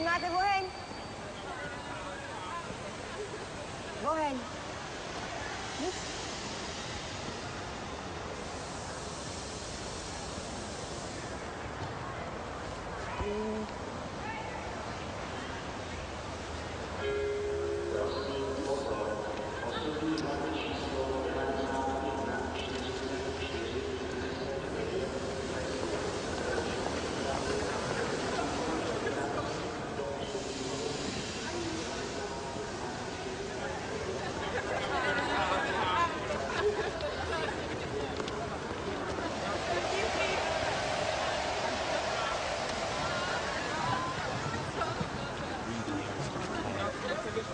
Filmate, hvorhen? Hvorhen? Nu?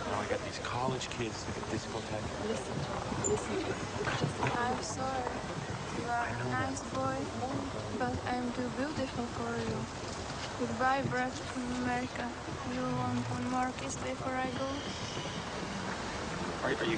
Now I got these college kids at the discotheque. Listen. I'm sorry. You are a nice boy, but I'm too beautiful for you. Goodbye, Brad from America. You want one more kiss before I go? Are you kidding?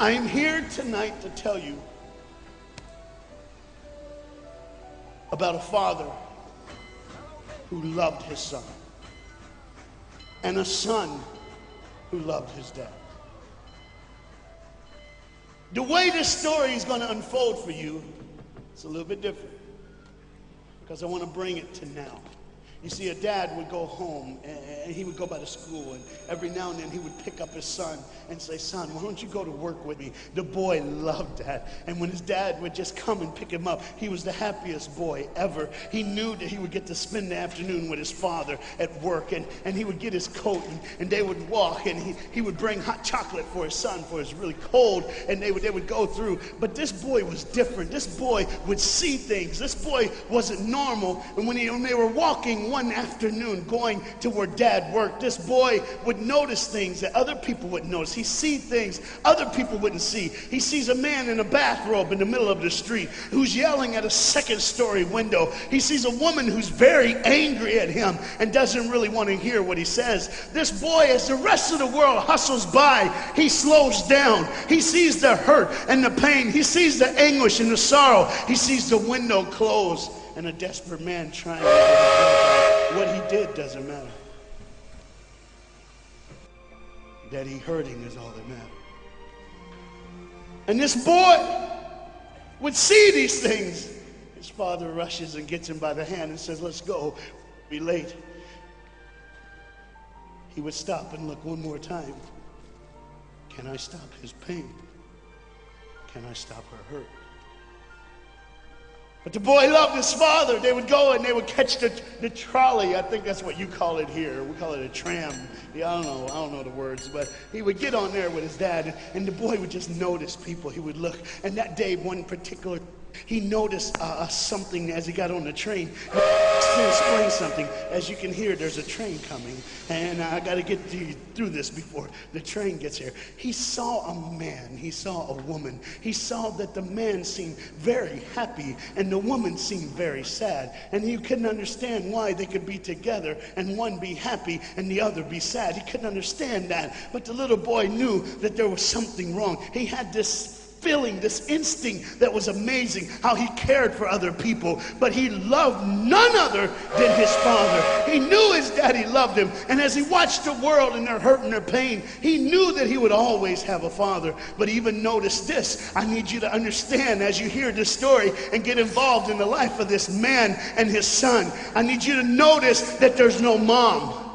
I'm here tonight to tell you about a father who loved his son and a son who loved his dad. The way this story is going to unfold for you is a little bit different because I want to bring it to now. You see, a dad would go home and he would go by the school, and every now and then he would pick up his son and say, "Son, why don't you go to work with me?" The boy loved that. And when his dad would just come and pick him up, he was the happiest boy ever. He knew that he would get to spend the afternoon with his father at work, and he would get his coat, and they would walk, and he would bring hot chocolate for his son, for it's really cold, and they would go through. But this boy was different. This boy would see things. This boy wasn't normal. And when they were walking one afternoon going to where dad worked, this boy would notice things that other people wouldn't notice. He see things other people wouldn't see. He sees a man in a bathrobe in the middle of the street who's yelling at a second-story window. He sees a woman who's very angry at him and doesn't really want to hear what he says. This boy, as the rest of the world hustles by, he slows down. He sees the hurt and the pain. He sees the anguish and the sorrow. He sees the window close and a desperate man trying to get it. What he did doesn't matter. That he hurting is all that matters. And this boy would see these things. His father rushes and gets him by the hand and says, "Let's go, we'll be late." He would stop and look one more time. Can I stop his pain? Can I stop her hurt? But the boy loved his father. They would go and they would catch the trolley. I think that's what you call it here. We call it a tram. Yeah, I don't know the words, but he would get on there with his dad, and the boy would just notice people. He would look, and that day, one particular, he noticed something as he got on the train. To explain something, as you can hear, there's a train coming, and I got to get through this before the train gets here. He saw a man, he saw a woman. He saw that the man seemed very happy, and the woman seemed very sad, and he couldn't understand why they could be together and one be happy and the other be sad. He couldn't understand that, but the little boy knew that there was something wrong. He had this feeling, this instinct that was amazing, how he cared for other people, but he loved none other than his father. He knew his daddy loved him, and as he watched the world and their hurt and their pain, he knew that he would always have a father. But even notice this, I need you to understand as you hear this story and get involved in the life of this man and his son, I need you to notice that there's no mom.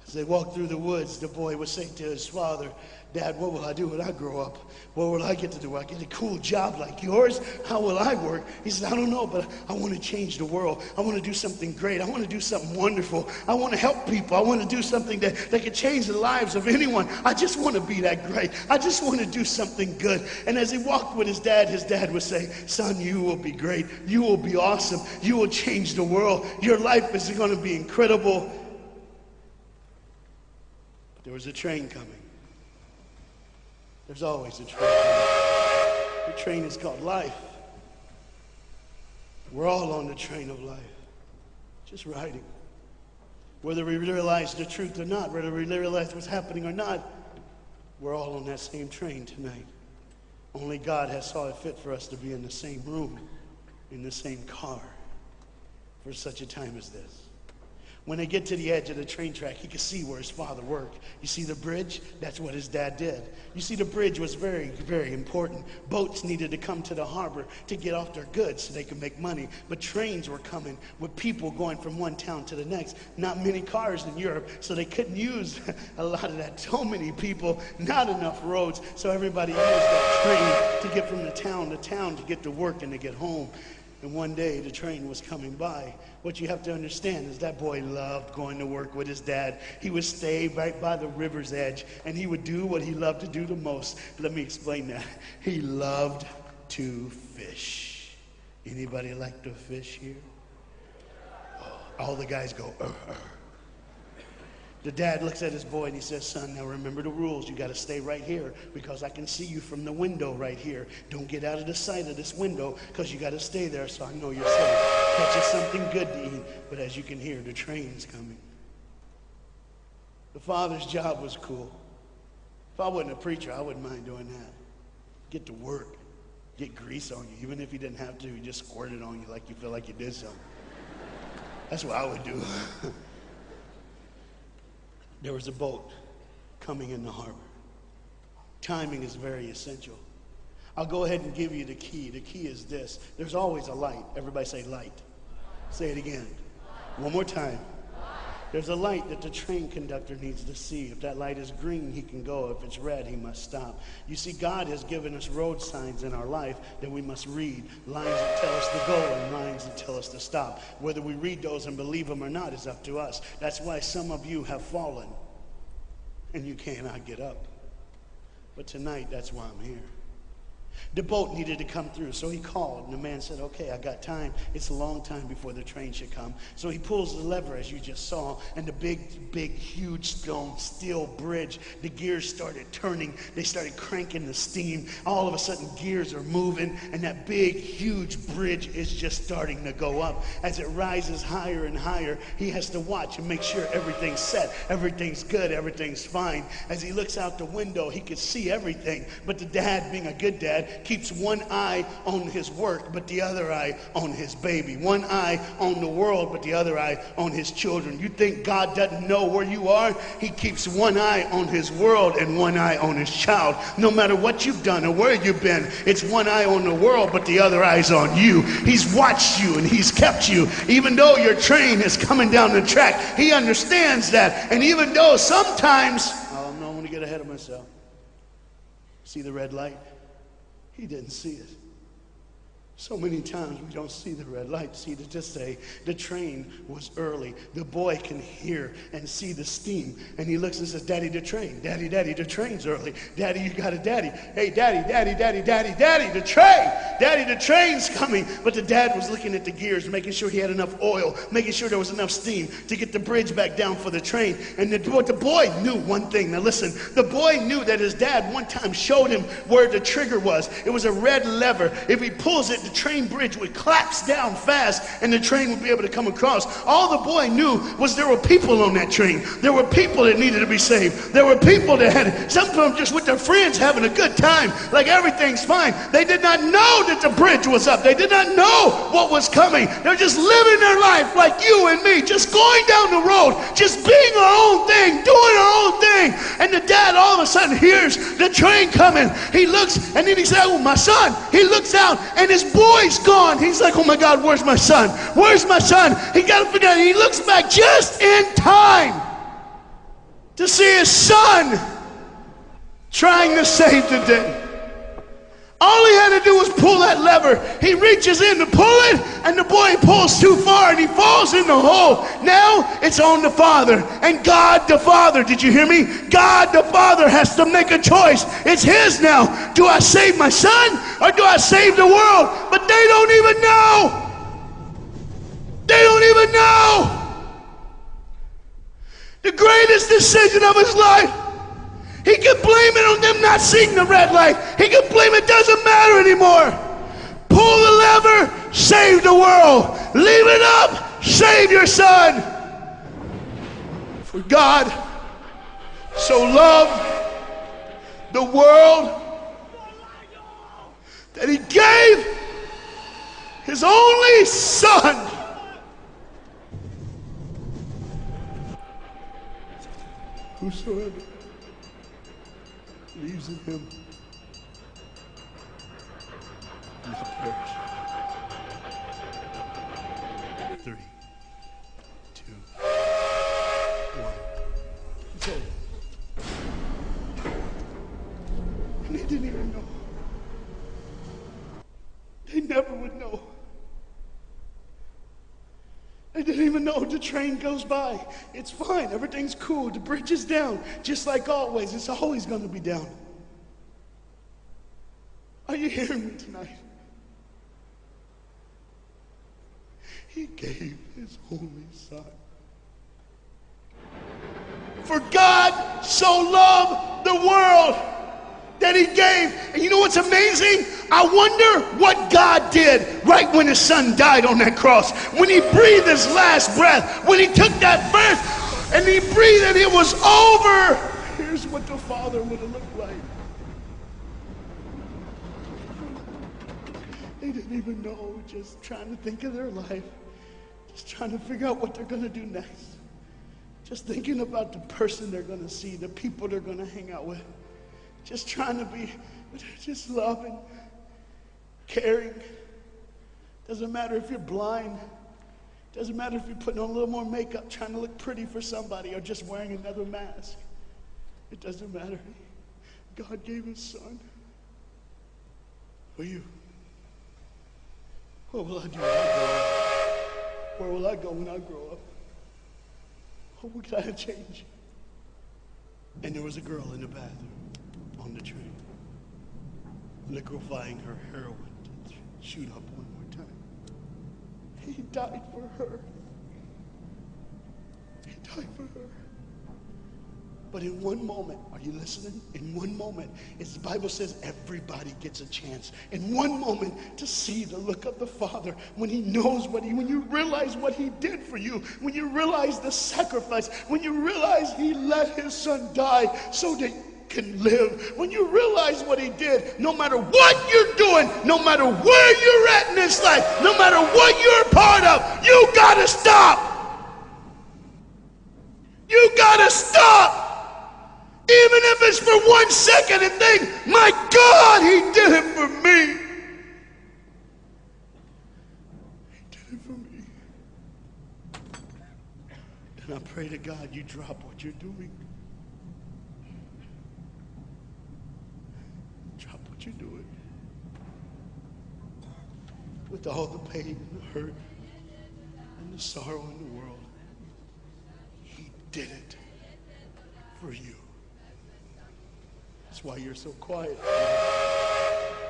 As they walked through the woods, the boy would say to his father, Dad, what will I do when I grow up? What will I get to do? Will I get a cool job like yours? How will I work? He said, I don't know, but I want to change the world. I want to do something great. I want to do something wonderful. I want to help people. I want to do something that can change the lives of anyone. I just want to be that great. I just want to do something good. And as he walked with his dad would say, son, you will be great. You will be awesome. You will change the world. Your life is going to be incredible. But there was a train coming. There's always a train coming. The train is called life. We're all on the train of life, just riding. Whether we realize the truth or not, whether we realize what's happening or not, we're all on that same train tonight. Only God has saw it fit for us to be in the same room, in the same car, for such a time as this. When they get to the edge of the train track, he could see where his father worked. You see the bridge? That's what his dad did. You see, the bridge was very, very important. Boats needed to come to the harbor to get off their goods so they could make money. But trains were coming with people going from one town to the next. Not many cars in Europe, so they couldn't use a lot of that. So many people, not enough roads, so everybody used that train to get from the town to town to get to work and to get home. And one day the train was coming by. What you have to understand is that boy loved going to work with his dad. He would stay right by the river's edge, and he would do what he loved to do the most. Let me explain that. He loved to fish. Anybody like to fish here? Oh, all the guys go, The dad looks at his boy and he says, son, now remember the rules. You got to stay right here because I can see you from the window right here. Don't get out of the sight of this window because you got to stay there so I know you're safe. Catch you something good to eat. But as you can hear, the train's coming. The father's job was cool. If I wasn't a preacher, I wouldn't mind doing that. Get to work. Get grease on you. Even if you didn't have to, you just squirt it on you like you feel like you did something. That's what I would do. There was a boat coming in the harbor. Timing is very essential. I'll go ahead and give you the key. The key is this. There's always a light. Everybody say light. Say it again. One more time. There's a light that the train conductor needs to see. If that light is green, he can go. If it's red, he must stop. You see, God has given us road signs in our life that we must read. Lines that tell us to go and lines that tell us to stop. Whether we read those and believe them or not is up to us. That's why some of you have fallen and you cannot get up. But tonight, that's why I'm here. The boat needed to come through, so he called, and the man said, okay, I got time. It's a long time before the train should come. So he pulls the lever, as you just saw, and the big, huge steel bridge, the gears started turning. They started cranking the steam. All of a sudden, gears are moving, and that big, huge bridge is just starting to go up. As it rises higher and higher, he has to watch and make sure everything's set, everything's good, everything's fine. As he looks out the window, he could see everything, but the dad, being a good dad, keeps one eye on his work, but the other eye on his baby. One eye on the world, but the other eye on his children. You think God doesn't know where you are? He keeps one eye on his world and one eye on his child. No matter what you've done or where you've been, it's one eye on the world, but the other eye's on you. He's watched you and he's kept you. Even though your train is coming down the track, he understands that. And even though sometimes, oh no, I'm going to get ahead of myself. See the red light? He didn't see it. So many times we don't see the red light. See, to just say the train was early. The boy can hear and see the steam. And he looks and says, Daddy, the train. Daddy, the train's early. Daddy, you got a daddy. Hey, Daddy, the train. Daddy, the train's coming. But the dad was looking at the gears, making sure he had enough oil, making sure there was enough steam to get the bridge back down for the train. And the boy knew one thing. Now listen, the boy knew that his dad one time showed him where the trigger was. It was a red lever. If he pulls it, the train bridge would collapse down fast and the train would be able to come across. All the boy knew was there were people on that train. There were people that needed to be saved. There were people that had, some of them just with their friends having a good time, like everything's fine. They did not know that the bridge was up. They did not know what was coming. They're just living their life like you and me, just going down the road, just being our own thing, doing our own thing. And the dad all of a sudden hears the train coming. He looks and then he said, oh, my son. He looks out and his boy's gone. He's like, oh my God, where's my son? Where's my son? He got to figure out. He looks back just in time to see his son trying to save the day. All he had to do was pull that lever. He reaches in to pull it, and the boy pulls too far, and he falls in the hole. Now it's on the Father. And God the Father, did you hear me? God the Father has to make a choice. It's his now. Do I save my son, or do I save the world? But they don't even know. They don't even know. The greatest decision of his life. He can blame it on them not seeing the red light. He can blame it doesn't matter anymore. Pull the lever, save the world. Leave it up, save your son. For God so loved the world that he gave his only son. Whosoever believes in him will not perish. 3, 2, 1. It's over. And they didn't even know. They never would know. They didn't even know. The train goes by. It's fine. Everything's cool. The bridge is down. Just like always. It's always going to be down. Are you hearing me tonight? He gave his only son. For God so loved the world that he gave. And you know what's amazing? I wonder what God did right when his son died on that cross. When he breathed his last breath. When he took that breath and he breathed and it was over. Here's what the Father would have looked like. They didn't even know, just trying to think of their life. Just trying to figure out what they're going to do next. Just thinking about the person they're going to see, the people they're going to hang out with. Just trying to be, just loving, caring. Doesn't matter if you're blind. Doesn't matter if you're putting on a little more makeup, trying to look pretty for somebody, or just wearing another mask. It doesn't matter. God gave his son for you. What will I do when I grow up? Where will I go when I grow up? What can I change? And there was a girl in the bathroom on the train, liquefying her heroin to shoot up one more time. He died for her. He died for her. But in one moment, are you listening? In one moment, as the Bible says, everybody gets a chance. In one moment, to see the look of the Father when he knows when you realize what he did for you, when you realize the sacrifice, when you realize he let his son die so that you can live, when you realize what he did, no matter what you're doing, no matter where you're at in this life, no matter what you're a part of, you gotta stop. You gotta stop. Even if it's for 1 second, and think, my God, he did it for me. He did it for me. And I pray to God you drop what you're doing. Drop what you're doing. With all the pain and the hurt and the sorrow in the world, he did it for you. That's why you're so quiet.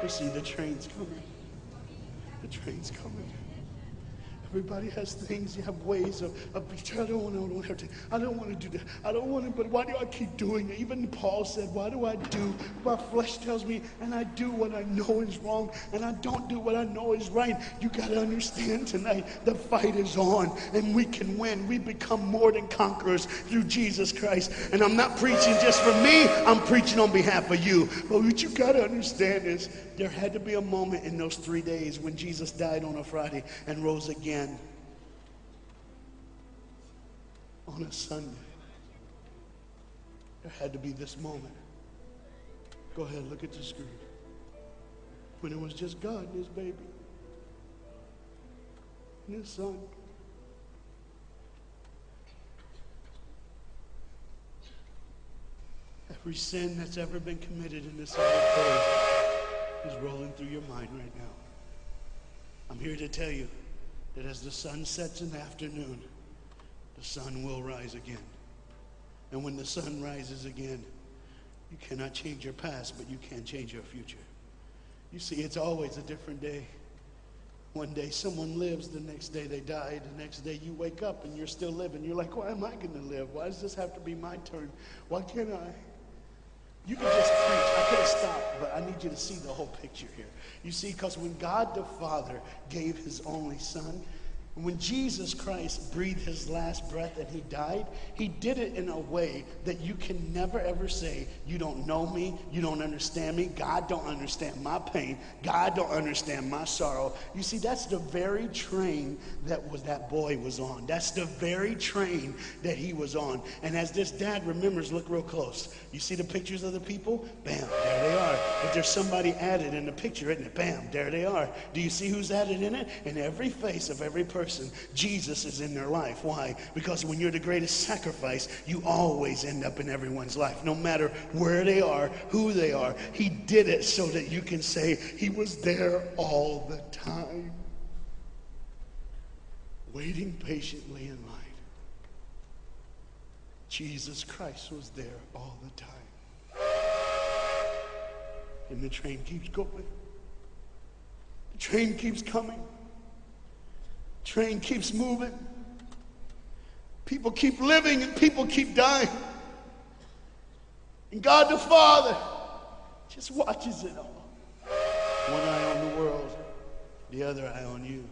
You see, the train's coming. The train's coming. Everybody has things, you have ways of I don't want to do that. I don't want to, but why do I keep doing it? Even Paul said, why do I do? My flesh tells me, and I do what I know is wrong, and I don't do what I know is right. You got to understand tonight, the fight is on, and we can win. We become more than conquerors through Jesus Christ. And I'm not preaching just for me, I'm preaching on behalf of you. But what you got to understand is, there had to be a moment in those 3 days when Jesus died on a Friday and rose again on a Sunday. There had to be this moment. Go ahead, look at the screen. When it was just God and his baby and his son. Every sin that's ever been committed in this auditorium is rolling through your mind right now. I'm here to tell you that as the sun sets in the afternoon, the sun will rise again. And when the sun rises again, you cannot change your past, but you can change your future. You see, it's always a different day. One day someone lives, the next day they die, the next day you wake up and you're still living. You're like, why am I going to live? Why does this have to be my turn? Why can't I? You can just preach. I could have stopped, but I need you to see the whole picture here. You see, because when God the Father gave his only son, when Jesus Christ breathed his last breath and he died, he did it in a way that you can never ever say, you don't know me, you don't understand me, God don't understand my pain, God don't understand my sorrow. You see, that's the very train that boy was on. That's the very train that he was on. And as this dad remembers, look real close. You see the pictures of the people? Bam, there they are. But there's somebody added in the picture, isn't it? Bam, there they are. Do you see who's added in it? In every face of every person, Jesus is in their life. Why? Because when you're the greatest sacrifice, you always end up in everyone's life. No matter where they are, who they are, he did it so that you can say he was there all the time, waiting patiently in line. Jesus Christ was there all the time. And the train keeps going. The train keeps coming. Train keeps moving. People keep living and people keep dying. And God the Father just watches it all. One eye on the world, the other eye on you.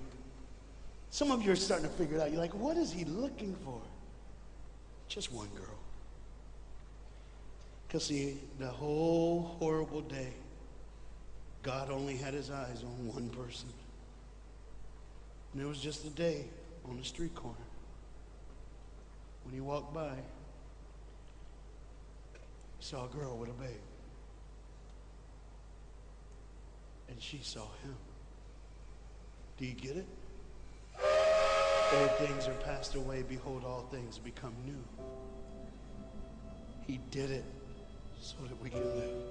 Some of you are starting to figure it out. You're like, what is he looking for? Just one girl. Because see, the whole horrible day, God only had his eyes on one person. And it was just a day on the street corner. When he walked by, he saw a girl with a babe. And she saw him. Do you get it? Old things are passed away. Behold, all things become new. He did it so that we can live.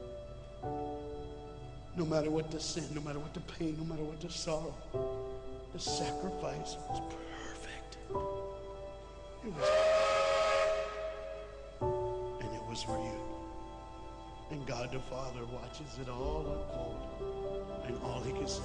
No matter what the sin, no matter what the pain, no matter what the sorrow, the sacrifice was perfect. It was perfect. And it was for you. And God the Father watches it all unfold. And all he can say